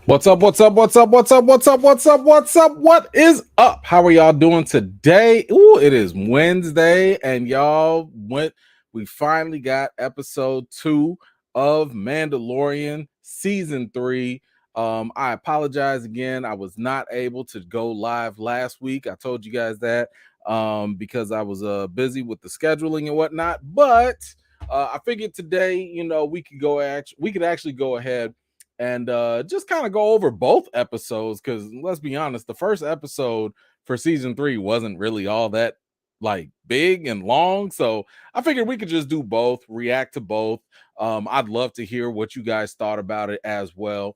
What's up? What's up? What's up? What's up? What's up? What's up? What's up? What is up? How are y'all doing today? Ooh, it is Wednesday, and we finally got episode 2 of Mandalorian season 3. I apologize again. I was not able to go live last week. I told you guys that because I was busy with the scheduling and whatnot. But I figured today, we could actually go ahead and just kind of go over both episodes, because let's be honest, the first episode for season 3 wasn't really all that like big and long, so I figured we could just do both, react to both. I'd love to hear what you guys thought about it as well.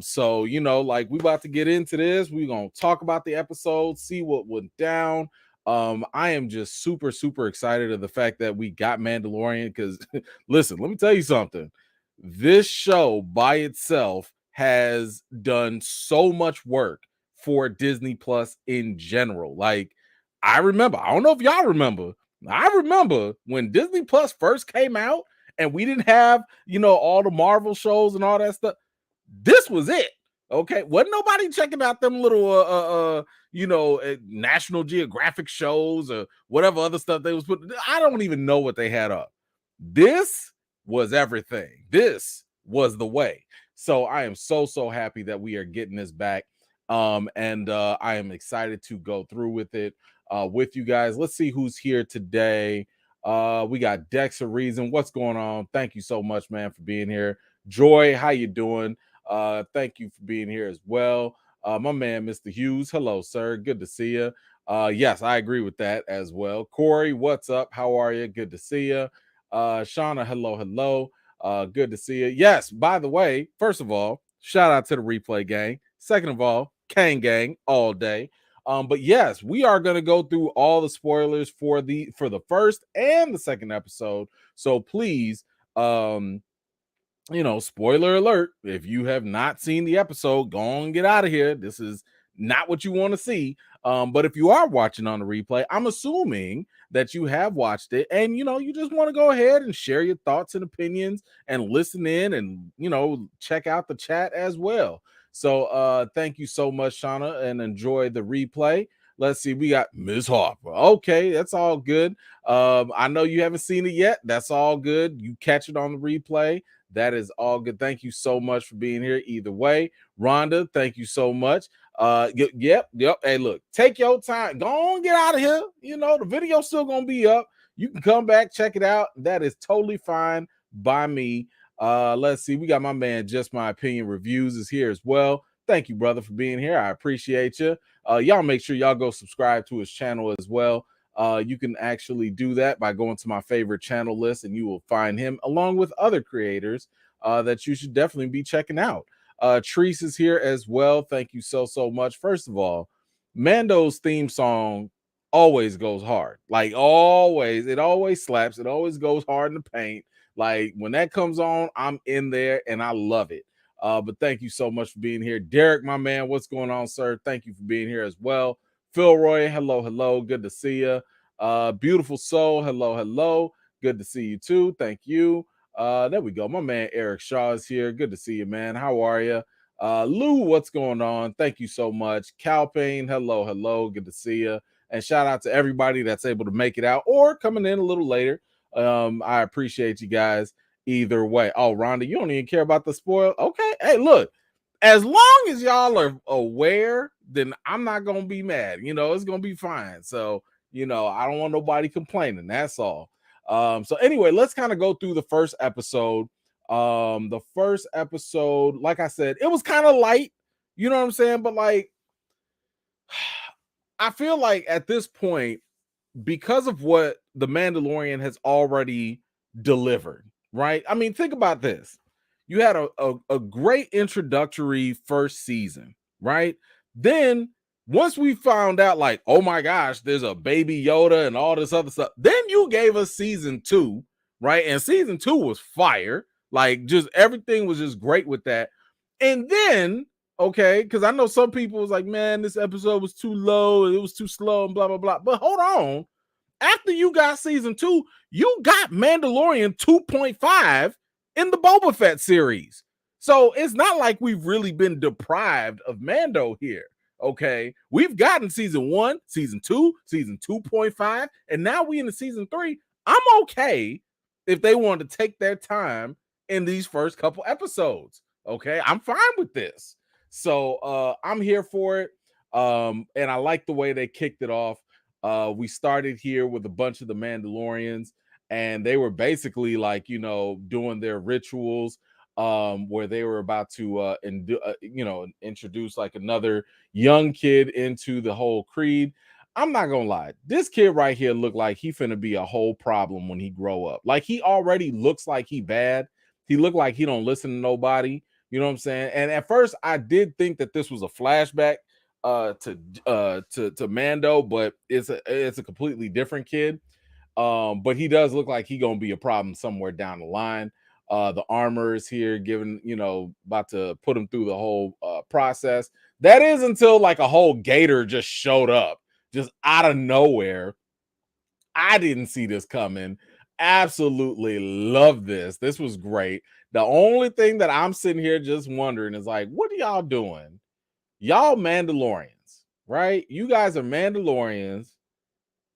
So like, we about to get into this. We're gonna talk about the episode, see what went down. I am just super excited of the fact that we got Mandalorian, because listen, let me tell you something. This show by itself has done so much work for Disney Plus in general. Like, I don't know if y'all remember, I remember when Disney Plus first came out and we didn't have, all the Marvel shows and all that stuff. This was it. Okay, wasn't nobody checking out them little National Geographic shows or whatever other stuff they was putting. I don't even know what they had up. This was everything. This was the way. So I am so happy that we are getting this back. And I am excited to go through with it with you guys. Let's see who's here today. We got Dexter Reason. What's going on? Thank you so much, man, for being here. Joy, how you doing? Thank you for being here as well. My man, Mr. Hughes. Hello, sir. Good to see you. Yes, I agree with that as well. Corey, what's up? How are you? Good to see you. Shauna, hello. Good to see you. Yes, by the way, first of all, shout out to the replay gang. Second of all, Kane gang all day. But yes, we are going to go through all the spoilers for the first and the second episode. So please, spoiler alert, if you have not seen the episode, go on, get out of here. This is not what you want to see. But if you are watching on the replay, I'm assuming that you have watched it, and you just want to go ahead and share your thoughts and opinions and listen in, and check out the chat as well. So thank you so much, Shauna, and enjoy the replay. Let's see, we got Ms. Harper. Okay, that's all good. I know you haven't seen it yet. That's all good. You catch it on the replay. That is all good. Thank you so much for being here either way. Rhonda, thank you so much. Yep. Hey, look, take your time. Go on, get out of here. The video's still gonna be up. You can come back, check it out. That is totally fine by me. Let's see. We got my man, Just My Opinion Reviews, is here as well. Thank you, brother, for being here. I appreciate you. Y'all make sure y'all go subscribe to his channel as well. You can actually do that by going to my favorite channel list, and you will find him along with other creators that you should definitely be checking out. Treese is here as well. Thank you so much. First of all, Mando's theme song always goes hard. Like, always. It always slaps. It always goes hard in the paint. Like, when that comes on, I'm in there and I love it. But thank you so much for being here. Derek, my man, what's going on, sir? Thank you for being here as well. Phil Roy, hello. Good to see you. Beautiful Soul, hello. Good to see you too. Thank you. There we go. My man Eric Shaw is here. Good to see you, man. How are you? Lou, what's going on? Thank you so much. Cal Payne, hello. Good to see you. And shout out to everybody that's able to make it out or coming in a little later. I appreciate you guys either way. Oh, Rhonda, you don't even care about the spoil. Okay. Hey, look, as long as y'all are aware, then I'm not going to be mad. It's going to be fine. So, I don't want nobody complaining. That's all. So anyway, let's kind of go through the first episode. The first episode, like I said, it was kind of light, you know what I'm saying? But like, I feel like at this point, because of what the Mandalorian has already delivered, right? I mean, think about this. You had a great introductory first season, right? Then once we found out, like, oh my gosh, there's a baby Yoda and all this other stuff, then you gave us season 2, right? And season 2 was fire. Like, just everything was just great with that. And then, okay, because I know some people was like, man, this episode was too low, it was too slow, and blah, blah, blah. But hold on. After you got season 2, you got Mandalorian 2.5 in the Boba Fett series. So it's not like we've really been deprived of Mando here. Okay, we've gotten season 1, season 2, season 2.5, and now we in the season 3. I'm okay if they want to take their time in these first couple episodes. Okay, I'm fine with this. So I'm here for it. And I like the way they kicked it off. We started here with a bunch of the Mandalorians, and they were basically like, doing their rituals, where they were about to introduce like another young kid into the whole creed. I'm not gonna lie, this kid right here looked like he finna be a whole problem when he grow up. Like, he already looks like he bad. He looked like he don't listen to nobody. You know what I'm saying? And at first I did think that this was a flashback to Mando, but it's a completely different kid. But he does look like he gonna be a problem somewhere down the line. The armor is here, giving, about to put him through the whole process. That is until like a whole gator just showed up, just out of nowhere. I didn't see this coming. Absolutely love this. This was great. The only thing that I'm sitting here just wondering is like, what are y'all doing? Y'all Mandalorians, right? You guys are Mandalorians.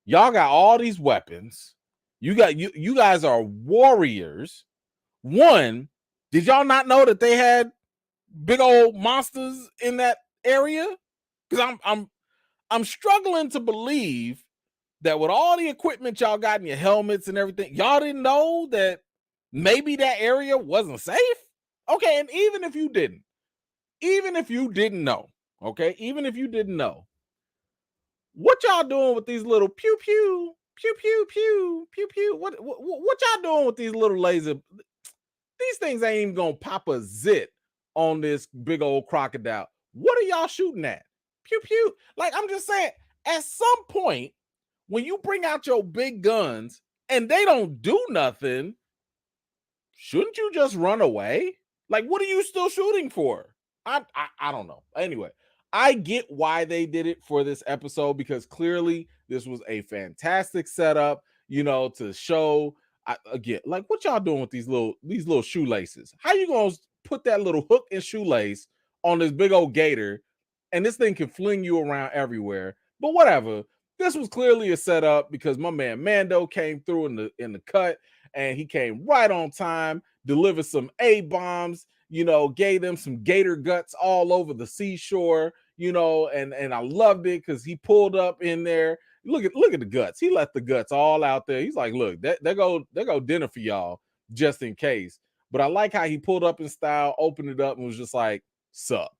Y'all got all these weapons. You guys are warriors. One, did y'all not know that they had big old monsters in that area? Because I'm struggling to believe that with all the equipment y'all got in your helmets and everything, y'all didn't know that maybe that area wasn't safe. Okay, and even if you didn't know, okay, even if you didn't know, what y'all doing with these little pew pew pew pew pew pew pew? What y'all doing with these little laser? These things ain't even gonna pop a zit on this big old crocodile. What are y'all shooting at? Pew pew. Like, I'm just saying, at some point, when you bring out your big guns and they don't do nothing, shouldn't you just run away? Like, what are you still shooting for? I don't know. Anyway, I get why they did it for this episode, because clearly this was a fantastic setup, to show. Again, like, what y'all doing with these little shoelaces? How you gonna put that little hook and shoelace on this big old gator, and this thing can fling you around everywhere? But whatever. This was clearly a setup, because my man Mando came through in the cut, and he came right on time, delivered some A-bombs, gave them some gator guts all over the seashore, and I loved it because he pulled up in there. Look at the guts. He left the guts all out there. He's like, look, there go dinner for y'all, just in case. But I like how he pulled up in style, opened it up, and was just like, sup.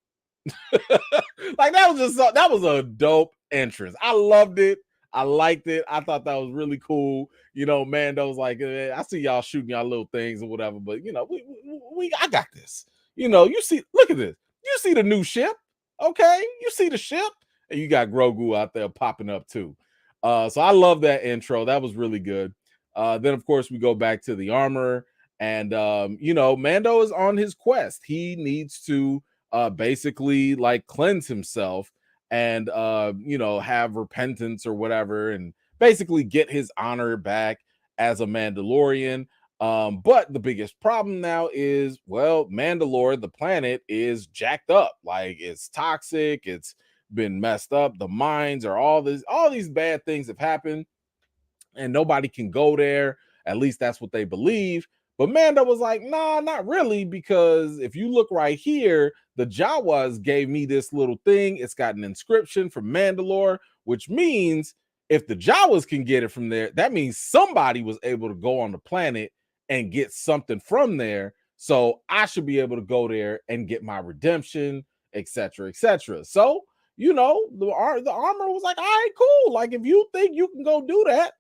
Like, that was a dope entrance. I loved it. I liked it. I thought that was really cool. Mando's like, I see y'all shooting y'all little things or whatever, but I got this. You see, look at this. You see the new ship, okay? You see the ship, and you got Grogu out there popping up too. So I love that intro. That was really good. Then of course we go back to the armor, and Mando is on his quest. He needs to basically like cleanse himself and have repentance or whatever, and basically get his honor back as a Mandalorian. But the biggest problem now is, well, Mandalore, the planet, is jacked up. Like, it's toxic, it's been messed up, the mines are all these bad things have happened, and nobody can go there. At least that's what they believe. But Mando was like, nah, not really, because if you look right here, the Jawas gave me this little thing. It's got an inscription from Mandalore, which means if the Jawas can get it from there, that means somebody was able to go on the planet and get something from there. So I should be able to go there and get my redemption, etc., etc. So, the armor was like, all right, cool. Like, if you think you can go do that,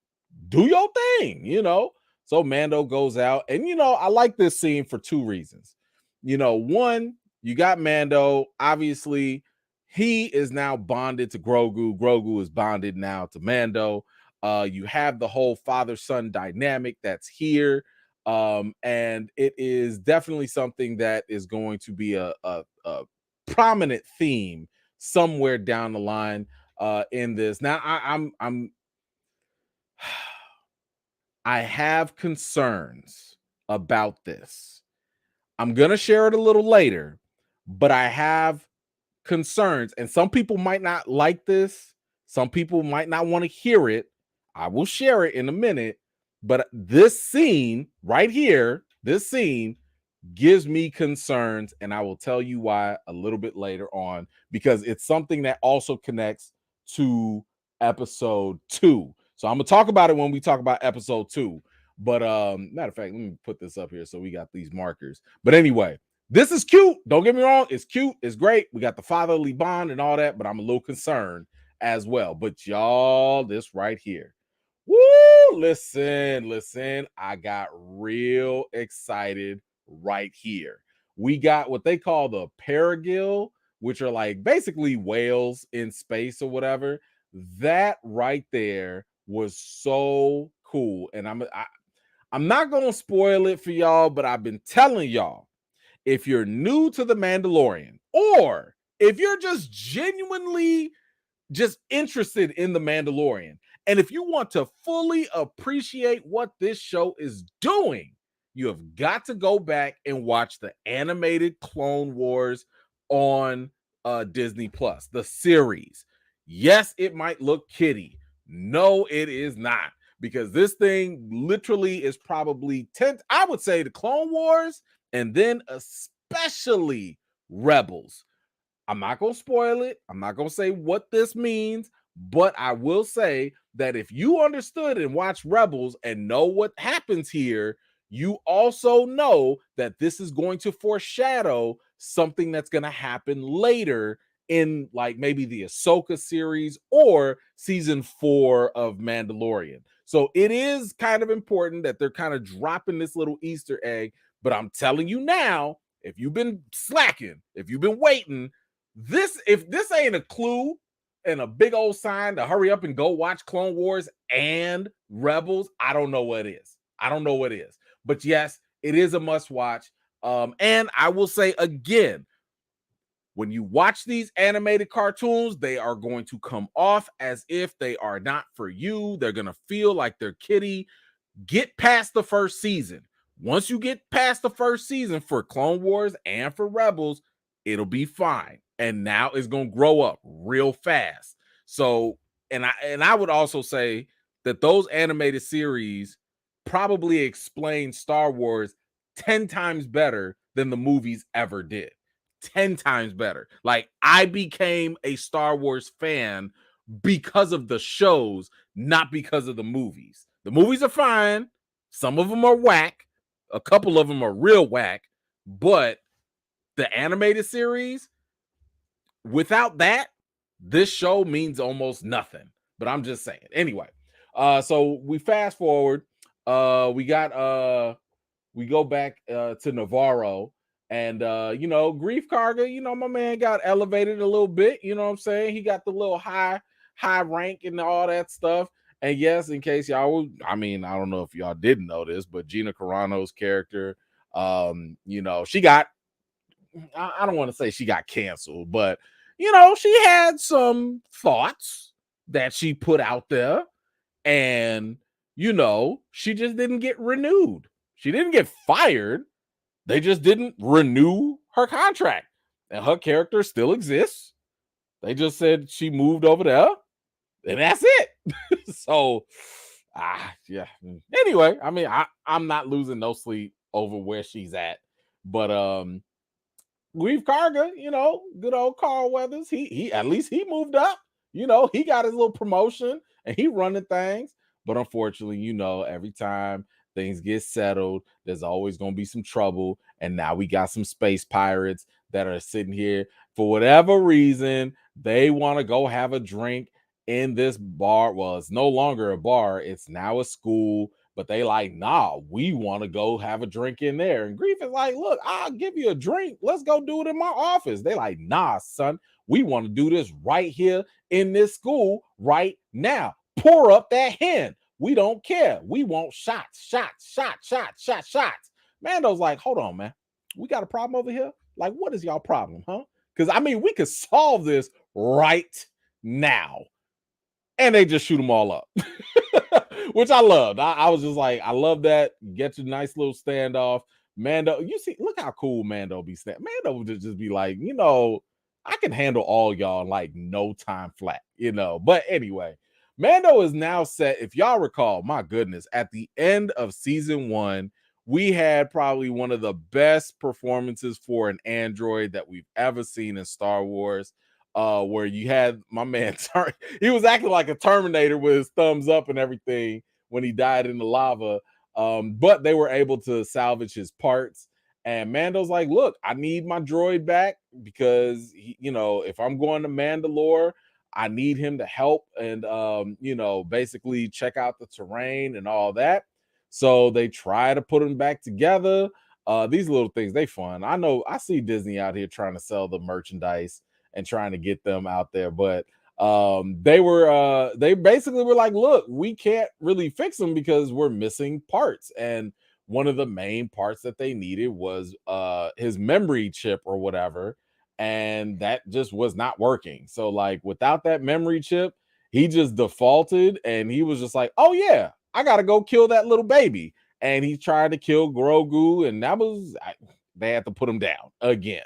do your thing. So Mando goes out, and I like this scene for two reasons. One, you got Mando, obviously he is now bonded to Grogu. Grogu is bonded now to Mando. You have the whole father-son dynamic that's here. And it is definitely something that is going to be a prominent theme somewhere down the line in this. Now I have concerns about this. I'm going to share it a little later, but I have concerns, and some people might not like this. Some people might not want to hear it. I will share it in a minute, but this scene right here, this scene gives me concerns, and I will tell you why a little bit later on, because it's something that also connects to episode 2. So I'm gonna talk about it when we talk about episode 2. But matter of fact, let me put this up here so we got these markers. But anyway, this is cute. Don't get me wrong, it's cute, it's great. We got the fatherly bond and all that, but I'm a little concerned as well. But y'all, this right here. Woo! Listen, I got real excited right here. We got what they call the paragil, which are like basically whales in space or whatever. That right there was so cool. And I'm not going to spoil it for y'all, but I've been telling y'all, if you're new to The Mandalorian, or if you're just genuinely just interested in The Mandalorian, and if you want to fully appreciate what this show is doing, you have got to go back and watch the animated Clone Wars on Disney Plus, the series. Yes, it might look kiddie. No, it is not, because this thing literally is probably 10, I would say, the Clone Wars, and then especially Rebels. I'm not going to spoil it. I'm not going to say what this means, but I will say that if you understood and watched Rebels and know what happens here, you also know that this is going to foreshadow something that's going to happen later in like maybe the Ahsoka series or season 4 of Mandalorian. So it is kind of important that they're kind of dropping this little Easter egg, but I'm telling you now, if you've been slacking, if you've been waiting, if this ain't a clue and a big old sign to hurry up and go watch Clone Wars and Rebels, I don't know what is. I don't know what is. But yes, it is a must watch. And I will say again, when you watch these animated cartoons, they are going to come off as if they are not for you. They're going to feel like they're kiddie. Get past the first season. Once you get past the first season for Clone Wars and for Rebels, it'll be fine. And now it's going to grow up real fast. So, and I would also say that those animated series probably explain Star Wars 10 times better than the movies ever did. 10 times better. Like, I became a Star Wars fan because of the shows, not because of the movies. The movies are fine. Some of them are whack. A couple of them are real whack. But the animated series, without that, this show means almost nothing. But I'm just saying. Anyway, so we fast forward. We go back to Navarro, and Grief Karga, my man got elevated a little bit. You know what I'm saying? He got the little high rank and all that stuff. And yes, in case y'all, I don't know if y'all didn't know this, but Gina Carano's character, she got, I don't want to say she got canceled, but she had some thoughts that she put out there, and she just didn't get renewed. She didn't get fired. They just didn't renew her contract, and her character still exists. They just said she moved over there, and that's it. So, yeah. Anyway, I'm not losing no sleep over where she's at, but Grief Karga, good old Carl Weathers, he at least he moved up. He got his little promotion and he running things. But unfortunately, every time things get settled, there's always going to be some trouble. And now we got some space pirates that are sitting here for whatever reason. They want to go have a drink in this bar. Well, it's no longer a bar. It's now a school. But they like, nah, we want to go have a drink in there. And Grief is like, look, I'll give you a drink. Let's go do it in my office. They like, nah, son, we want to do this right here in this school right now. Pour up that hen. We don't care. We want shots. Mando's like, hold on, man. We got a problem over here? Like, what is y'all problem, huh? Because, we could solve this right now. And they just shoot them all up. Which I loved. I was just like, I love that. Get your nice little standoff Mando, you see, look how cool Mando be snapping. Mando would just be like, I can handle all y'all in like no time flat, But anyway, Mando is now set. If y'all recall, my goodness, at the end of season 1, we had probably one of the best performances for an android that we've ever seen in Star Wars. Where you had my man, he was acting like a Terminator with his thumbs up and everything when he died in the lava. But they were able to salvage his parts. And Mando's like, look, I need my droid back because, if I'm going to Mandalore, I need him to help and, basically check out the terrain and all that. So they try to put them back together. These little things, they fun. I know I see Disney out here trying to sell the merchandise and trying to get them out there, but they basically were like, look, we can't really fix them because we're missing parts. And one of the main parts that they needed was his memory chip or whatever, and that just was not working. So like without that memory chip, he just defaulted and he was just like, oh yeah, I gotta go kill that little baby. And he tried to kill Grogu, and they had to put him down again.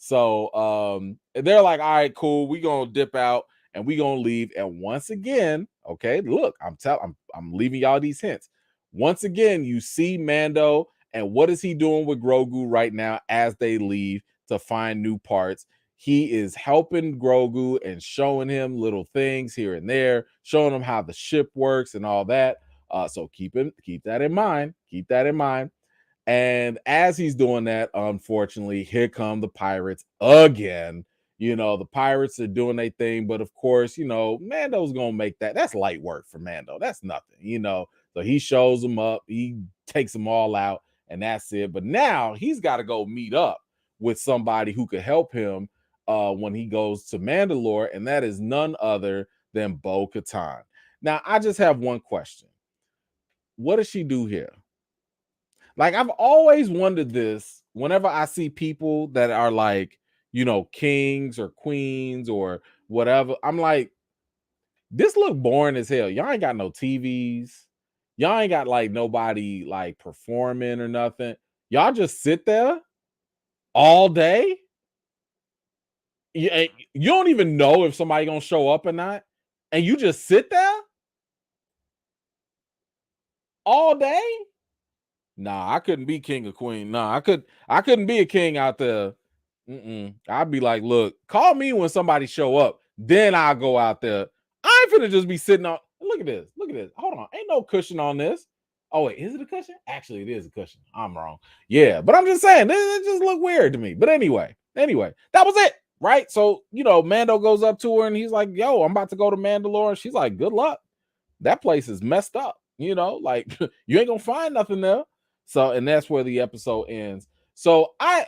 So they're like, all right, cool, we gonna dip out and we gonna leave. And once again, okay, look, I'm leaving y'all these hints. Once again, you see Mando, and what is he doing with Grogu right now as they leave to find new parts? He is helping Grogu and showing him little things here and there, showing him how the ship works and all that. So keep that in mind. Keep that in mind. And as he's doing that, unfortunately, here come the pirates again. The pirates are doing their thing, but of course, Mando's gonna make that. That's light work for Mando. That's nothing, So he shows them up, he takes them all out, and that's it. But now he's got to go meet up with somebody who could help him when he goes to Mandalore, and that is none other than Bo-Katan. Now, I just have one question. What does she do here? Like, I've always wondered this whenever I see people that are like, kings or queens or whatever. I'm like, this look boring as hell. Y'all ain't got no TVs. Y'all ain't got like nobody like performing or nothing. Y'all just sit there all day. You don't even know if somebody gonna show up or not. And you just sit there all day. Nah, I couldn't be king or queen. Nah, I couldn't be a king out there. I'd be like, look, call me when somebody show up. Then I'll go out there. I ain't finna just be sitting on. Look at this. Look at this. Hold on. Ain't no cushion on this. Oh, wait, is it a cushion? Actually, it is a cushion. I'm wrong. Yeah, but I'm just saying, it just look weird to me. But anyway, that was it. Right? So, Mando goes up to her and he's like, yo, I'm about to go to Mandalore. And she's like, good luck. That place is messed up. Like you ain't gonna find nothing there. So, and that's where the episode ends. So I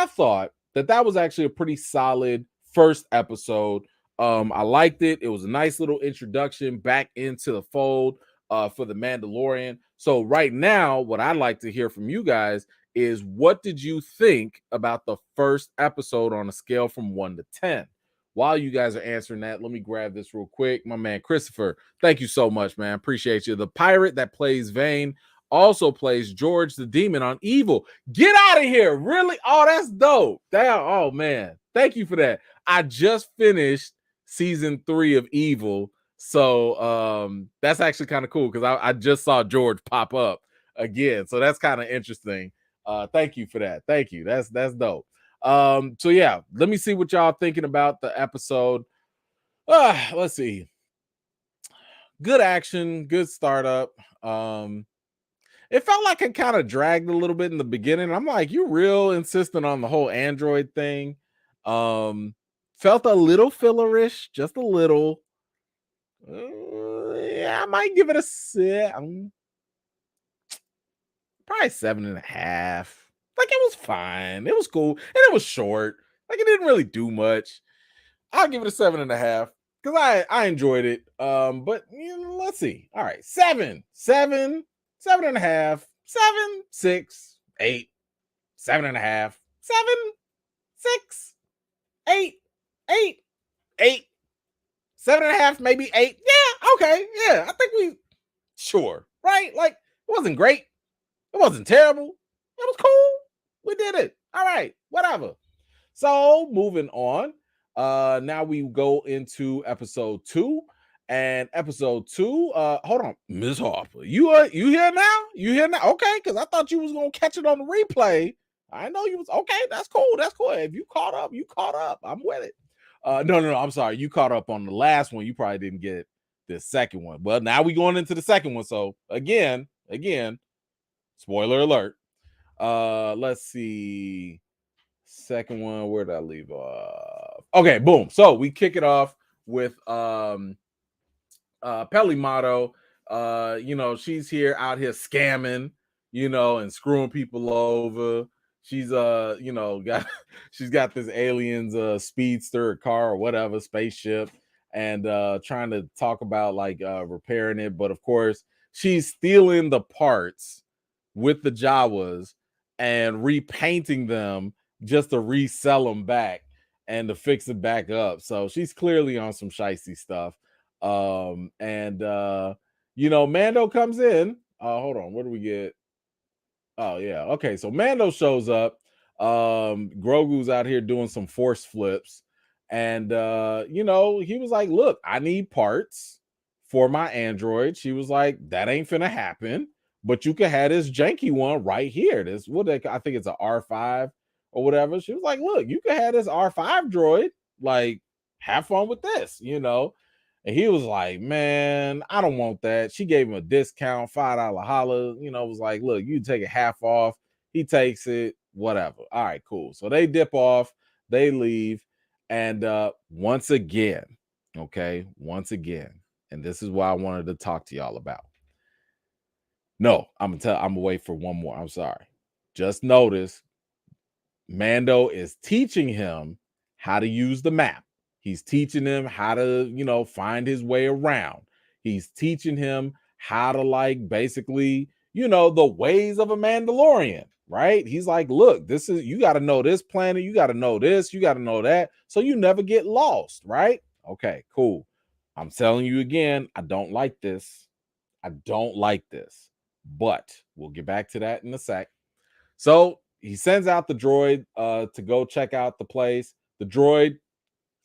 thought that was actually a pretty solid first episode. I liked it. It was a nice little introduction back into the fold for the Mandalorian. So right now, what I'd like to hear from you guys is, what did you think about the first episode on a scale from 1 to 10? While you guys are answering that, let me grab this real quick. My man Christopher, thank you so much, man. Appreciate you. The pirate that plays Vane also plays George the Demon on Evil. Get out of here. Really? Oh, that's dope. Damn. Oh, man. Thank you for that. I just finished season 3 of Evil. So that's actually kind of cool because I just saw George pop up again. So that's kind of interesting. Thank you for that. Thank you. That's dope. So yeah, let me see what y'all thinking about the episode. Let's see. Good action, good startup. It felt like it kind of dragged a little bit in the beginning. I'm like, you real insistent on the whole Android thing. Felt a little fillerish, just a little. Yeah, I might give it a 7. Probably 7.5. Like, it was fine. It was cool. And it was short. Like, it didn't really do much. I'll give it a 7.5 because I enjoyed it. But let's see. All right, 7, 7.5, 7, 6, 8, 7.5, 7, 6, 8, 8, 8, 7.5, maybe 8. Yeah, okay. Yeah, I think sure, right? Like, it wasn't great. It wasn't terrible. It was cool. We did it. All right, whatever. So moving on. Now we go into episode 2. And episode 2, hold on, Miss Harper. You here now? You here now? Okay, because I thought you was gonna catch it on the replay. I know you was okay. That's cool. That's cool. If you caught up, you caught up. I'm with it. No. I'm sorry. You caught up on the last one. You probably didn't get the second one. Well, now we going into the second one. So again, spoiler alert. Let's see. Second one, where did I leave off? Okay, boom. So we kick it off with Pelimato. She's here out here scamming, and screwing people over. She's got she's got this alien's speedster car or whatever, spaceship, and trying to talk about like repairing it, but of course she's stealing the parts with the Jawas and repainting them just to resell them back and to fix it back up. So she's clearly on some shicey stuff. Mando comes in. Hold on, what do we get? Oh yeah, okay. So Mando shows up. Grogu's out here doing some force flips, and he was like, "Look, I need parts for my android." She was like, "That ain't finna happen, but you can have this janky one right here. This I think it's an R5 or whatever." She was like, "Look, you can have this R5 droid. Like, have fun with this, And he was like, "Man, I don't want that." She gave him a discount, $5 holla. Was like, "Look, you take it half off." He takes it, whatever. All right, cool. So they dip off, they leave, and once again, and this is what I wanted to talk to y'all about. No, I'm gonna wait for one more. I'm sorry. Just notice Mando is teaching him how to use the map. He's teaching him how to, find his way around. He's teaching him how to basically, the ways of a Mandalorian, right? He's like, "Look, you got to know this planet. You got to know this. You got to know that. So you never get lost, right?" Okay, cool. I'm telling you again, I don't like this. But we'll get back to that in a sec. So he sends out the droid to go check out the place. The droid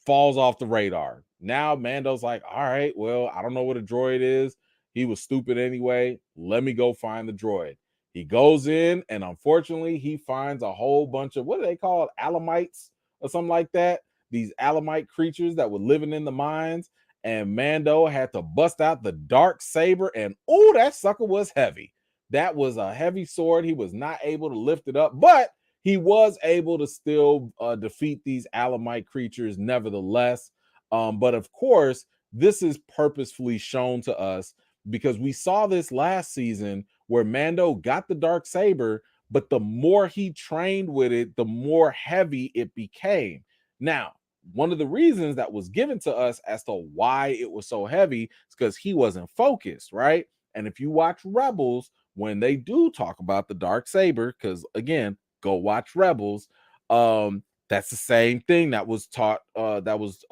falls off the radar. Now Mando's like, "All right, well, I don't know what a droid is. He was stupid anyway. Let me go find the droid." He goes in, and unfortunately, he finds a whole bunch of, what do they call it, Alamites or something like that? These Alamite creatures that were living in the mines. And Mando had to bust out the dark saber, and that sucker was heavy. That was a heavy sword. He was not able to lift it up, but he was able to still defeat these Alamite creatures nevertheless. But of course, this is purposefully shown to us because we saw this last season where Mando got the dark saber, but the more he trained with it, the more heavy it became. Now, one of the reasons that was given to us as to why it was so heavy is because he wasn't focused, right? And if you watch Rebels, when they do talk about the dark saber, because again, go watch Rebels, that's the same thing that was taught, that was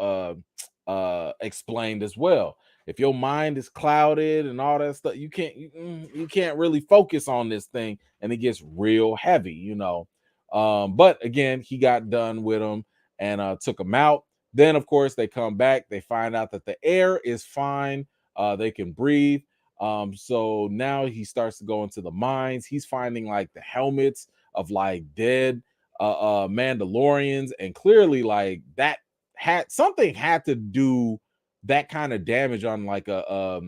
explained as well. If your mind is clouded and all that stuff, you can't really focus on this thing, and it gets real heavy, but again, he got done with him and took him out. Then of course they come back, they find out that the air is fine, they can breathe. So now he starts to go into the mines. He's finding like the helmets of like dead Mandalorians, and clearly like that had to do that kind of damage on like a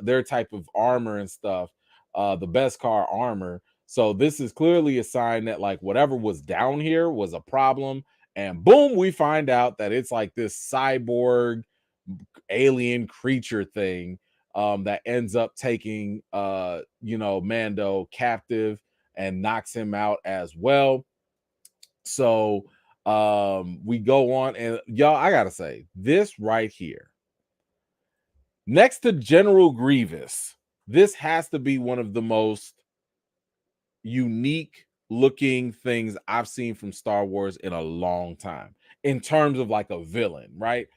their type of armor and stuff, the Beskar armor. So this is clearly a sign that like whatever was down here was a problem. And boom, we find out that it's like this cyborg alien creature thing that ends up taking Mando captive and knocks him out as well. So we go on, and y'all, I gotta say, this right here, next to General Grievous, this has to be one of the most unique looking things I've seen from Star Wars in a long time in terms of like a villain, right?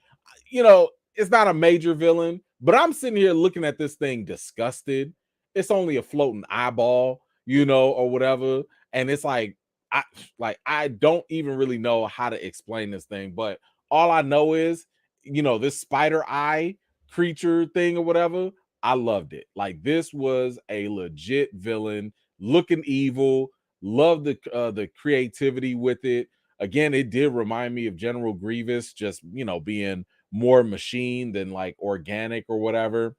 It's not a major villain, but I'm sitting here looking at this thing disgusted. It's only a floating eyeball. or whatever. And it's like I don't even really know how to explain this thing, but all I know is, this spider eye creature thing or whatever, I loved it. Like, this was a legit villain looking evil. Love the creativity with it. Again, it did remind me of General Grievous, just being more machine than like organic or whatever.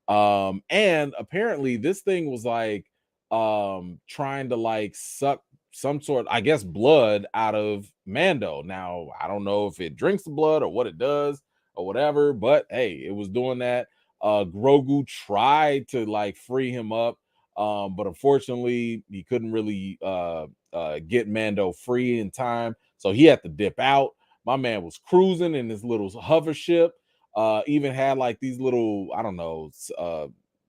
And apparently this thing was like trying to like suck some sort, I guess, blood out of Mando. Now, I don't know if it drinks the blood or what it does or whatever, but hey, it was doing that. Grogu tried to like free him up, but unfortunately he couldn't really get Mando free in time, so he had to dip out. My man was cruising in his little hover ship. Even had like these little, I don't know,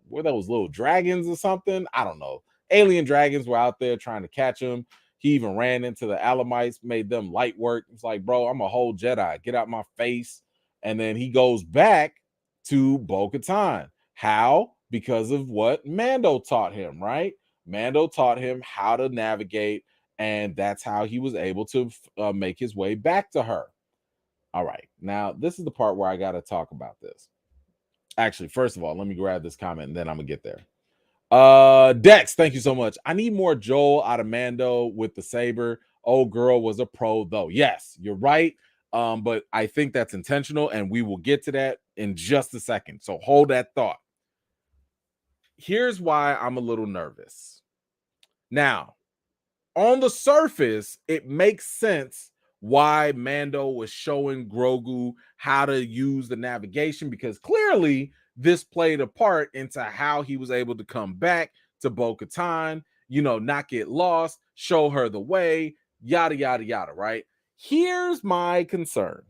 were those little dragons or something? I don't know. Alien dragons were out there trying to catch him. He even ran into the Alamites, made them light work. It's like, bro, I'm a whole Jedi. Get out my face. And then he goes back to Bo-Katan. How? Because of what Mando taught him, right? Mando taught him how to navigate, and that's how he was able to make his way back to her. All right. Now, this is the part where I got to talk about this. Actually, first of all, let me grab this comment and then I'm going to get there. Dex, thank you so much. I need more Joel out of Mando with the saber. Old girl was a pro, though. Yes, you're right. But I think that's intentional, and we will get to that in just a second. So hold that thought. Here's why I'm a little nervous. Now, on the surface, it makes sense why Mando was showing Grogu how to use the navigation, because clearly this played a part into how he was able to come back to Bo-Katan, not get lost, show her the way, yada, yada, yada, right? Here's my concern.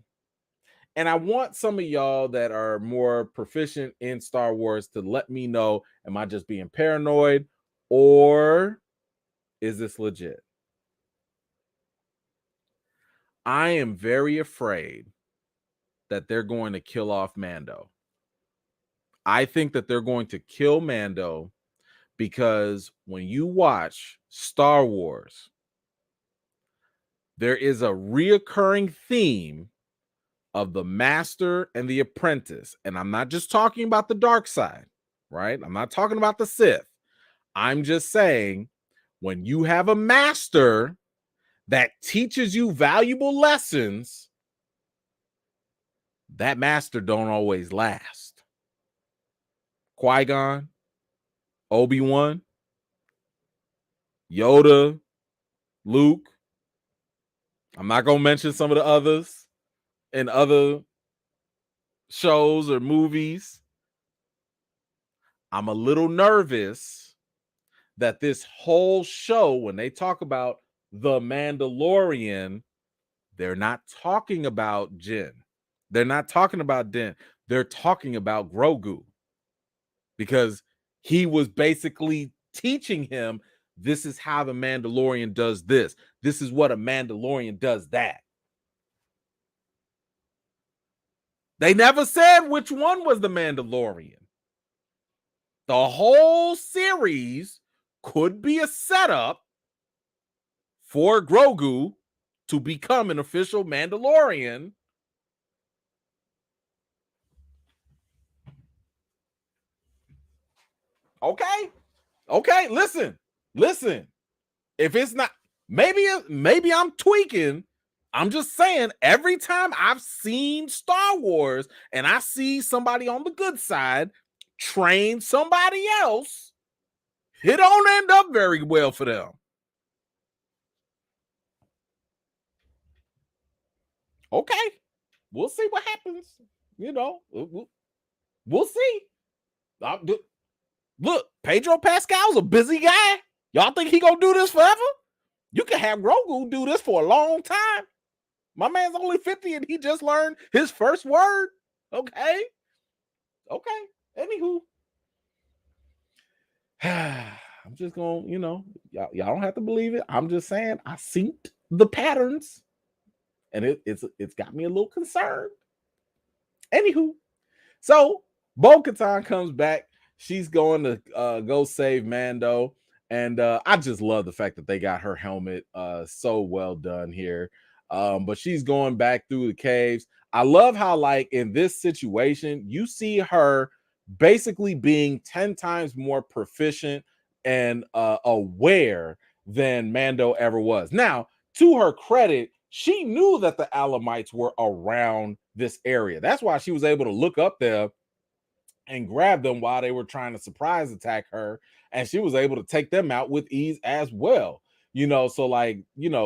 And I want some of y'all that are more proficient in Star Wars to let me know, am I just being paranoid or is this legit? I am very afraid that they're going to kill off Mando. I think that they're going to kill Mando because when you watch Star Wars, there is a reoccurring theme of the master and the apprentice. And I'm not just talking about the dark side, right? I'm not talking about the Sith. I'm just saying, when you have a master that teaches you valuable lessons, that master don't always last. Qui-Gon, Obi-Wan, Yoda, Luke. I'm not going to mention some of the others in other shows or movies. I'm a little nervous that this whole show, when they talk about the Mandalorian, they're not talking about Jin. They're not talking about Din. They're talking about Grogu, because he was basically teaching him, this is how the Mandalorian does this. This is what a Mandalorian does that. They never said which one was the Mandalorian. The whole series could be a setup for Grogu to become an official Mandalorian. Okay, listen. If it's not, maybe I'm tweaking. I'm just saying, every time I've seen Star Wars and I see somebody on the good side train somebody else, it don't end up very well for them. Okay, we'll see what happens. We'll see. Look, Pedro Pascal's a busy guy. Y'all think he gonna do this forever? You can have Grogu do this for a long time. My man's only 50 and he just learned his first word. Okay. Anywho, I'm just gonna, y'all don't have to believe it. I'm just saying, I seen the patterns, and it's got me a little concerned. Anywho, so Bo-Katan comes back. She's going to go save Mando. And I just love the fact that they got her helmet so well done here. But she's going back through the caves. I love how, like, in this situation, you see her basically being 10 times more proficient and aware than Mando ever was. Now, to her credit, she knew that the Alamites were around this area. That's why she was able to look up there and grab them while they were trying to surprise attack her, and she was able to take them out with ease as well. So like,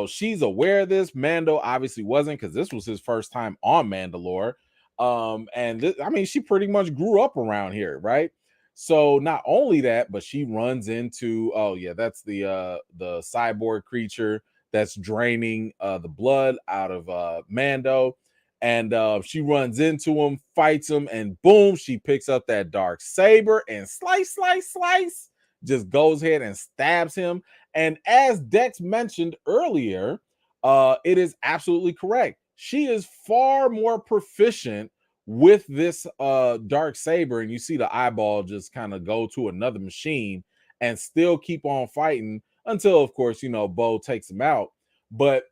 she's aware of this. Mando obviously wasn't, because this was his first time on Mandalore. I mean, she pretty much grew up around here, right? So not only that, but she runs into, oh yeah, that's the cyborg creature that's draining the blood out of Mando. And she runs into him, fights him, and boom, she picks up that dark saber and slice, slice, slice, just goes ahead and stabs him. And as Dex mentioned earlier, it is absolutely correct. She is far more proficient with this dark saber, and you see the eyeball just kind of go to another machine and still keep on fighting until, of course, Bo takes him out. But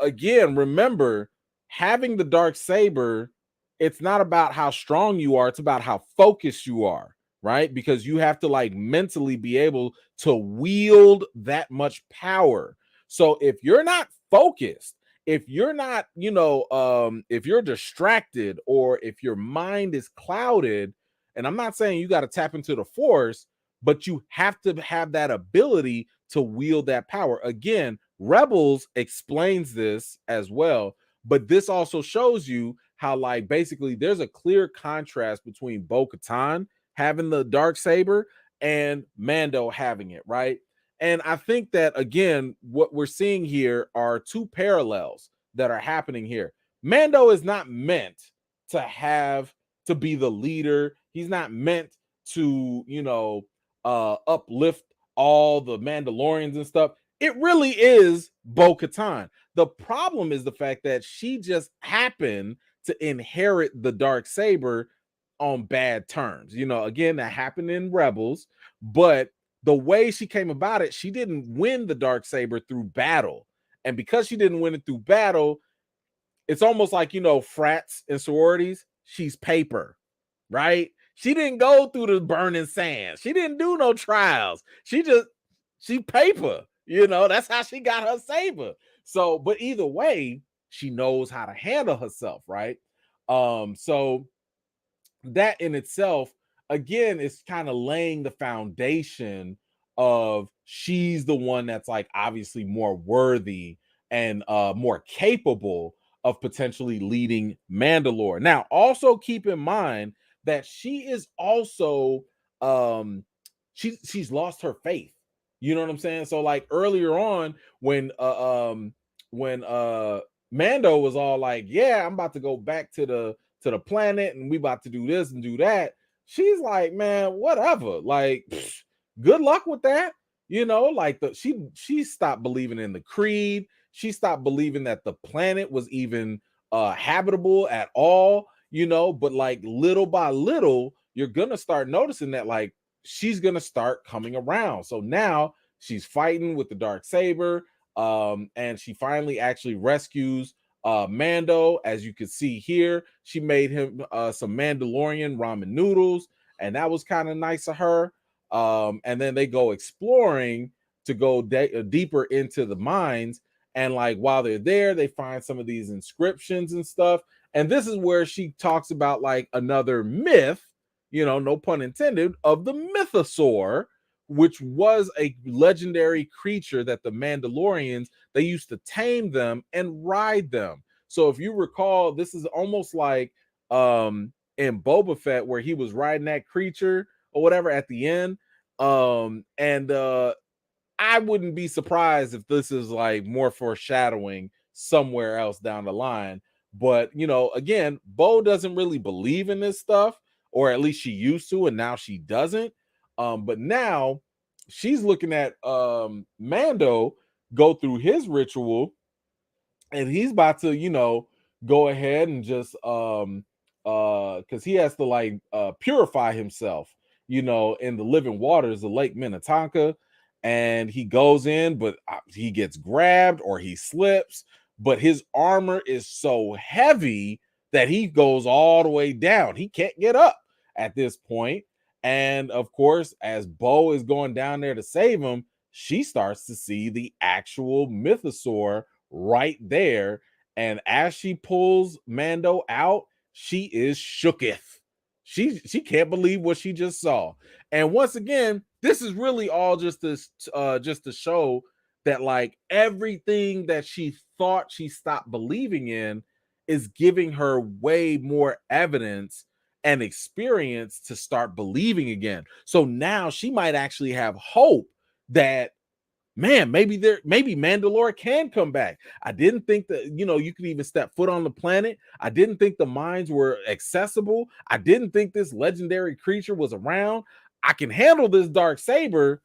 again, remember, having the dark saber, it's not about how strong you are, it's about how focused you are, right? Because you have to, like, mentally be able to wield that much power. So if you're not focused, if you're not, if you're distracted, or if your mind is clouded, and I'm not saying you got to tap into the force, but you have to have that ability to wield that power. Again, Rebels explains this as well, but this also shows you how, like, basically there's a clear contrast between Bo-Katan having the dark saber and Mando having it, right? And I think that, again, what we're seeing here are two parallels that are happening here. Mando is not meant to be the leader. He's not meant to, uplift all the Mandalorians and stuff. It really is Bo-Katan. The problem is the fact that she just happened to inherit the dark saber on bad terms. Again, that happened in Rebels, but the way she came about it, she didn't win the dark saber through battle. And because she didn't win it through battle, it's almost like, frats and sororities, she's paper, right? She didn't go through the burning sand. She didn't do no trials. She paper, that's how she got her saber. So, but either way, she knows how to handle herself, right? So that in itself, again, is kind of laying the foundation of she's the one that's, like, obviously more worthy and more capable of potentially leading Mandalore. Now, also keep in mind that she is also she's lost her faith. You know what I'm saying? So, like, earlier on, when Mando was all like, yeah, I'm about to go back to the planet and we about to do this and do that, she's like, man, whatever, like, good luck with that. Like, she stopped believing in the creed. She stopped believing that the planet was even habitable at all. But, like, little by little, you're gonna start noticing that, like, she's gonna start coming around. So now she's fighting with the dark saber, and she finally actually rescues Mando. As you can see here, she made him some Mandalorian ramen noodles, and that was kind of nice of her. And then they go exploring to go deeper into the mines, and, like, while they're there, they find some of these inscriptions and stuff. And this is where she talks about, like, another myth, no pun intended, of the mythosaur, which was a legendary creature that the Mandalorians, they used to tame them and ride them. So if you recall, this is almost like in Boba Fett, where he was riding that creature or whatever at the end. And I wouldn't be surprised if this is, like, more foreshadowing somewhere else down the line. But, again, Bo doesn't really believe in this stuff, or at least she used to, and now she doesn't. But now she's looking at Mando go through his ritual, and he's about to, go ahead and just because he has to, like, purify himself, in the living waters of Lake Minnetonka. and he goes in, but he gets grabbed or he slips, but his armor is so heavy that he goes all the way down. He can't get up at this point. And of course, as Bo is going down there to save him, she starts to see the actual mythosaur right there. And as she pulls Mando out, she is shooketh. She can't believe what she just saw. And once again, this is really all just to show that like everything that she thought she stopped believing in is giving her way more evidence and experience to start believing again. So now she might actually have hope that, man, maybe Mandalore can come back. I didn't think that, you could even step foot on the planet. I didn't think the mines were accessible. I didn't think this legendary creature was around. I can handle this dark saber.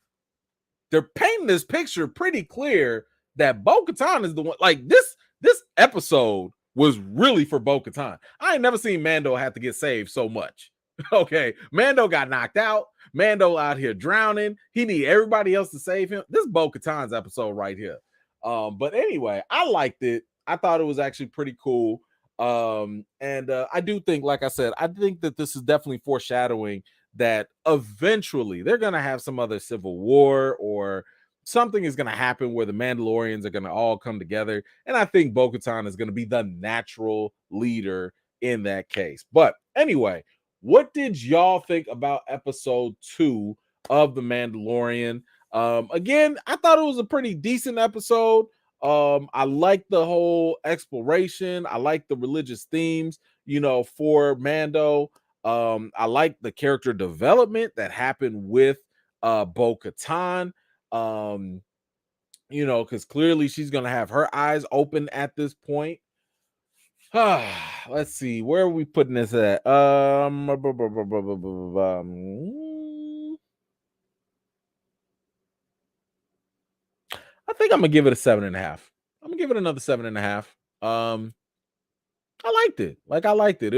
They're painting this picture pretty clear that Bo-Katan is the one. Like this episode was really for Bo-Katan. I ain't never seen Mando have to get saved so much. Okay, Mando got knocked out. Mando out here drowning. He need everybody else to save him. This is Bo-Katan's episode right here. But anyway, I liked it. I thought it was actually pretty cool. And I do think, like I said, I think that this is definitely foreshadowing that eventually they're going to have some other civil war or something is going to happen where the Mandalorians are going to all come together. And I think Bo-Katan is going to be the natural leader in that case. But anyway, what did y'all think about episode 2 of The Mandalorian? Again, I thought it was a pretty decent episode. I like the whole exploration. I like the religious themes, for Mando. I like the character development that happened with Bo-Katan. Because clearly she's gonna have her eyes open at this point. Let's see, where are we putting this at? I think I'm gonna give it a 7.5. I'm gonna give it another 7.5. I liked it. I liked it.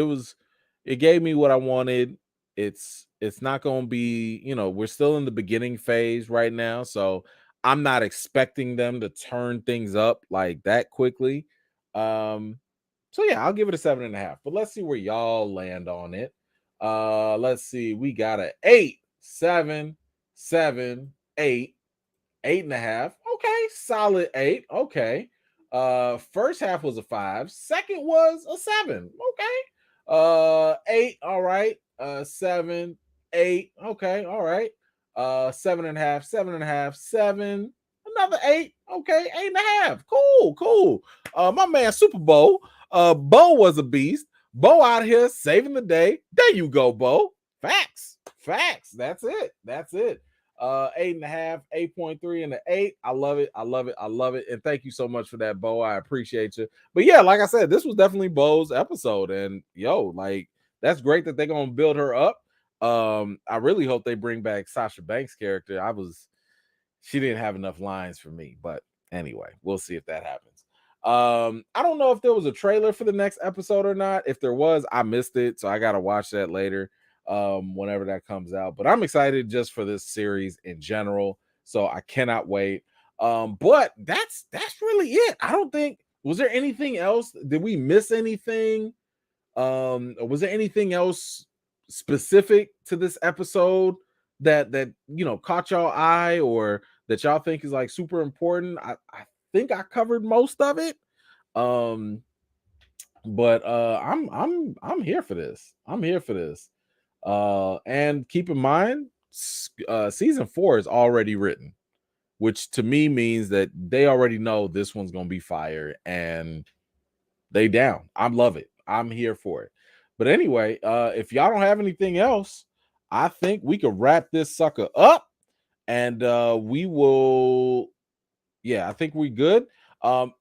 It gave me what I wanted. It's not gonna be, we're still in the beginning phase right now, so I'm not expecting them to turn things up like that quickly. So yeah, I'll give it a 7.5. But let's see where y'all land on it. Let's see. We got a 8, 7, 7, 8, 8.5. Okay, solid 8. Okay. First half was a 5. Second was a 7. Okay. 8. All right. 7, 8. Okay. All right. 7.5, 7.5, 7. Another 8. Okay, 8.5. Cool. My man Super Bowl. Bo was a beast. Bo out here saving the day. There you go, Bo. Facts. That's it. 8.5, 8.3, and an 8. I love it. And thank you so much for that, Bo. I appreciate you. But yeah, like I said, this was definitely Bo's episode. And that's great that they're gonna build her up. I really hope they bring back Sasha Banks' character. She didn't have enough lines for me, but anyway, we'll see if that happens. I don't know if there was a trailer for the next episode or not. If there was, I missed it, so I gotta watch that later, whenever that comes out. But I'm excited just for this series in general, so I cannot wait. But that's really it. I don't think, was there anything else? Did we miss anything? Was there anything else specific to this episode that caught y'all eye or that y'all think is like super important? I think I covered most of it. But I'm here for this. And keep in mind, season 4 is already written, which to me means that they already know this one's gonna be fire and they down. I love it. I'm here for it. But anyway, if y'all don't have anything else, I think we could wrap this sucker up, and we will. Yeah, I think we're good.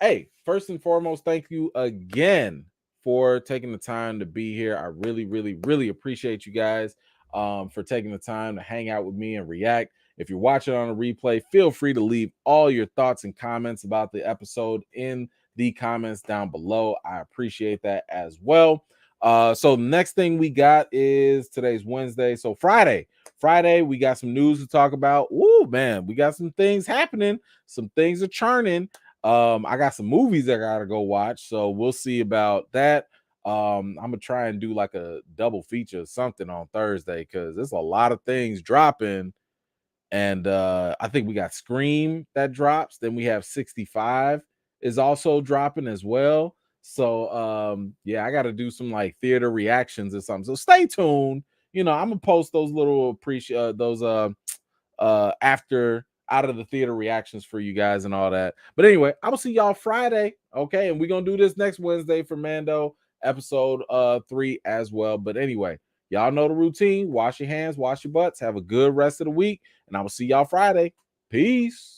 Hey, first and foremost, thank you again for taking the time to be here. I really, really, really appreciate you guys for taking the time to hang out with me and react. If you're watching on a replay, feel free to leave all your thoughts and comments about the episode in the comments down below. I appreciate that as well. So the next thing we got is today's Wednesday. So Friday Friday, we got some news to talk about. Ooh, man, we got some things happening. Some things are churning. I got some movies I gotta go watch, so we'll see about that. I'm gonna try and do like a double feature or something on Thursday because there's a lot of things dropping. And I think we got Scream that drops. Then we have 65 is also dropping as well. So yeah, I got to do some like theater reactions or something. So stay tuned. I'm gonna post those little after out of the theater reactions for you guys and all that. But anyway, I will see y'all Friday. Okay, and we're gonna do this next Wednesday for Mando episode 3 as well. But anyway, y'all know the routine. Wash your hands, wash your butts. Have a good rest of the week, and I will see y'all Friday. Peace.